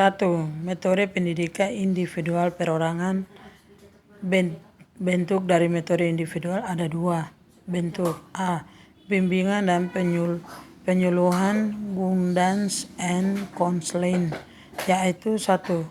1. Metode pendidikan individual perorangan. Bentuk dari metode individual ada 2 bentuk. A. Bimbingan dan penyuluhan guidance and counseling, yaitu 1.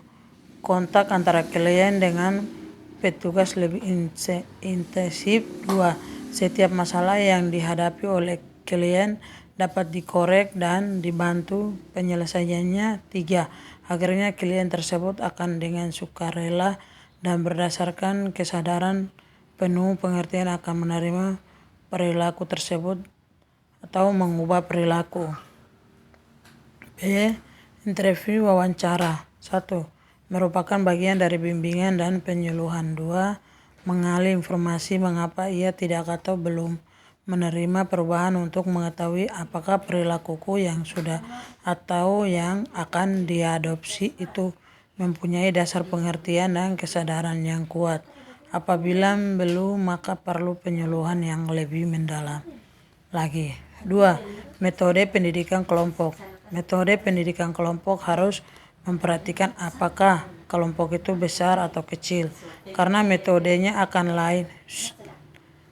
Kontak antara klien dengan petugas lebih intensif. 2. Setiap masalah yang dihadapi oleh klien dapat dikorek dan dibantu penyelesaiannya. 3. Akhirnya klien tersebut akan dengan sukarela dan berdasarkan kesadaran penuh pengertian akan menerima perilaku tersebut atau mengubah perilaku. B. Interview wawancara. 1. Merupakan bagian dari bimbingan dan penyuluhan. 2. Mengali informasi mengapa ia tidak atau belum menerima perubahan untuk mengetahui apakah perilakuku yang sudah atau yang akan diadopsi itu mempunyai dasar pengertian dan kesadaran yang kuat. Apabila belum, maka perlu penyuluhan yang lebih mendalam lagi. 2. Metode pendidikan kelompok. Metode pendidikan kelompok harus memperhatikan apakah kelompok itu besar atau kecil, karena metodenya akan lain.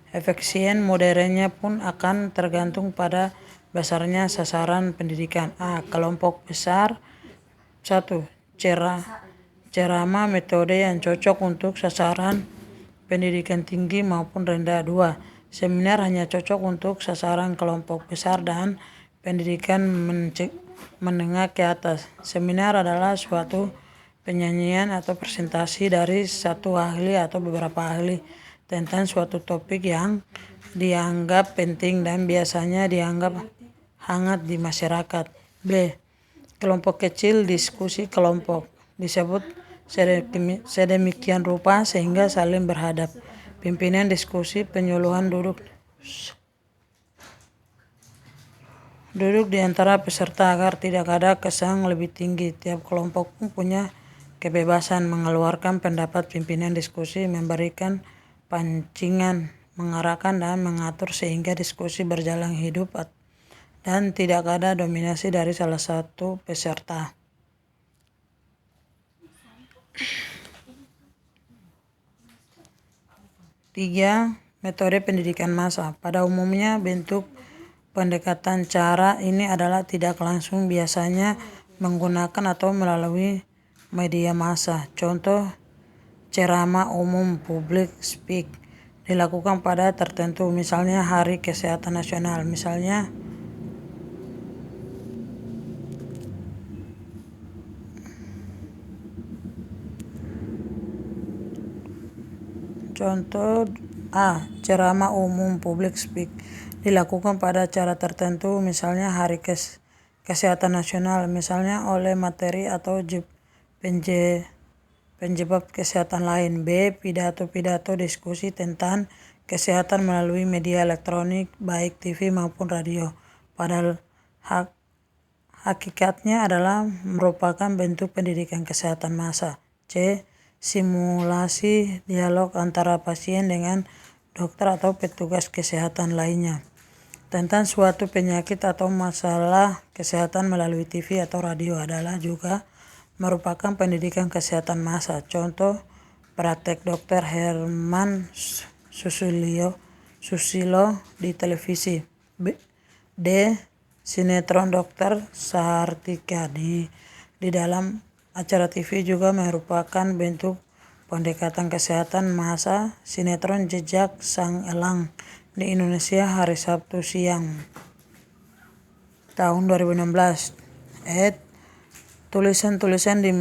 Efisien modernnya pun akan tergantung pada besarnya sasaran pendidikan. A. Kelompok besar. 1. Ceramah metode yang cocok untuk sasaran pendidikan tinggi maupun rendah. 2. Seminar hanya cocok untuk sasaran kelompok besar dan pendidikan menengah ke atas. Seminar adalah suatu penyajian atau presentasi dari satu ahli atau beberapa ahli tentang suatu topik yang dianggap penting dan biasanya dianggap hangat di masyarakat. B. Kelompok kecil. Diskusi kelompok disebut sedemikian rupa sehingga saling berhadap. Pimpinan diskusi penyuluhan duduk di antara peserta agar tidak ada kesan lebih tinggi. Tiap kelompok pun punya kebebasan mengeluarkan pendapat. Pimpinan diskusi memberikan pancingan, mengarahkan dan mengatur sehingga diskusi berjalan hidup dan tidak ada dominasi dari salah satu peserta. 3. Metode pendidikan massa. Pada umumnya bentuk pendekatan cara ini adalah tidak langsung, biasanya menggunakan atau melalui media massa. Contoh ceramah umum, public speak, dilakukan pada tertentu, misalnya Hari Kesehatan Nasional. Misalnya Contoh A. Ceramah umum, public speak, dilakukan pada acara tertentu, misalnya Hari Kesehatan Nasional, misalnya oleh materi atau penjebak kesehatan lain. B. Pidato diskusi tentang kesehatan melalui media elektronik, baik TV maupun radio. Padahal hakikatnya adalah merupakan bentuk pendidikan kesehatan massa. C. Simulasi dialog antara pasien dengan dokter atau petugas kesehatan lainnya tentang suatu penyakit atau masalah kesehatan melalui TV atau radio adalah juga merupakan pendidikan kesehatan massa. Contoh praktek Dr. Herman Susilo di televisi. D. Sinetron Dr. Sahartika di dalam acara TV juga merupakan bentuk pendekatan kesehatan massa. Sinetron Jejak Sang Elang di Indonesia hari Sabtu siang tahun 2016. Tulisan-tulisan di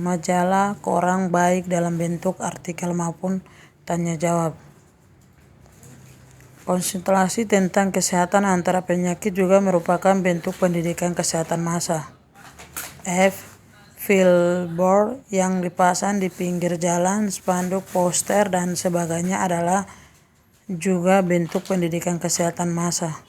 majalah koran baik dalam bentuk artikel maupun tanya jawab. Konsultasi tentang kesehatan antara penyakit juga merupakan bentuk pendidikan kesehatan massa. F. Billboard yang dipasang di pinggir jalan, spanduk, poster, dan sebagainya adalah juga bentuk pendidikan kesehatan massa.